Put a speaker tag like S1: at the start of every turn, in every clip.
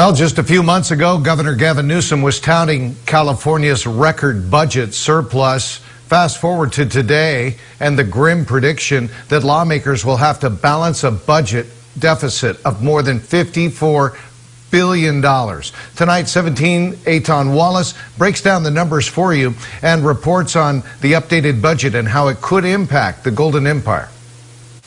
S1: Well, just a few months ago, Governor Gavin Newsom was touting California's record budget surplus. Fast forward to today and the grim prediction that lawmakers will have to balance a budget deficit of more than $54 billion. Tonight, 17 Eitan Wallace breaks down the numbers for you and reports on the updated budget and how it could impact the Golden Empire.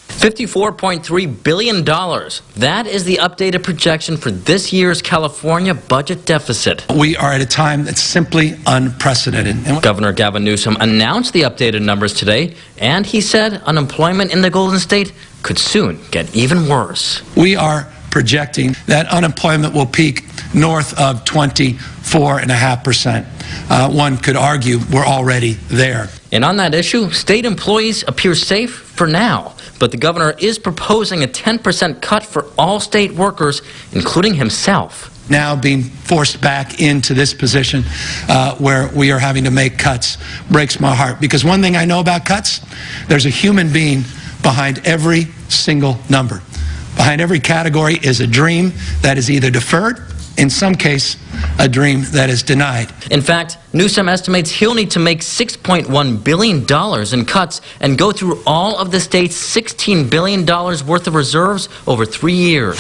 S2: $54.3 billion. That is the updated projection for this year's California budget deficit.
S3: We are at a time that's simply unprecedented.
S2: Governor Gavin Newsom announced the updated numbers today, and he said unemployment in the Golden State could soon get even worse.
S3: We are projecting that unemployment will peak north of 24.5%. One could argue we're already there.
S2: And on that issue, state employees appear safe for now. But the governor is proposing a 10% cut for all state workers, including himself.
S3: Now being forced back into this position where we are having to make cuts breaks my heart. Because one thing I know about cuts, there's a human being behind every single number. Behind every category is a dream that is either deferred, in some case, a dream that is denied.
S2: In fact, Newsom estimates he'll need to make $6.1 billion in cuts and go through all of the state's $16 billion worth of reserves over 3 years.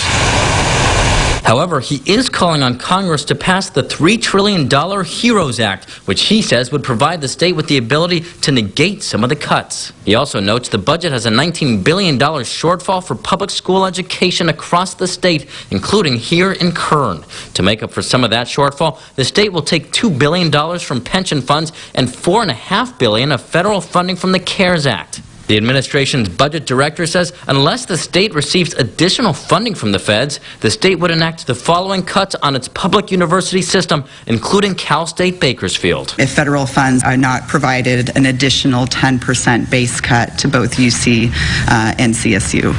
S2: However, he is calling on Congress to pass the $3 trillion HEROES Act, which he says would provide the state with the ability to negate some of the cuts. He also notes the budget has a $19 billion shortfall for public school education across the state, including here in Kern. To make up for some of that shortfall, the state will take $2 billion from pension funds and $4.5 billion of federal funding from the CARES Act. The administration's budget director says unless the state receives additional funding from the feds, the state would enact the following cuts on its public university system, including Cal State Bakersfield.
S4: If federal funds are not provided, an additional 10% base cut to both UC and CSU.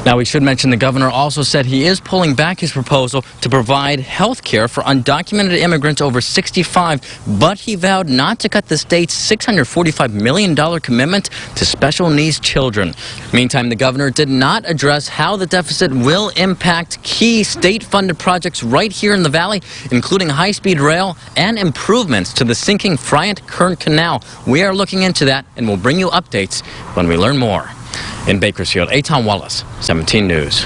S2: Now, we should mention the governor also said he is pulling back his proposal to provide health care for undocumented immigrants over 65, but he vowed not to cut the state's $645 million commitment to special needs children. Meantime, the governor did not address how the deficit will impact key state-funded projects right here in the valley, including high-speed rail and improvements to the sinking Friant-Kern Canal. We are looking into that, and we'll bring you updates when we learn more. In Bakersfield, Eitan Wallace, 17 News.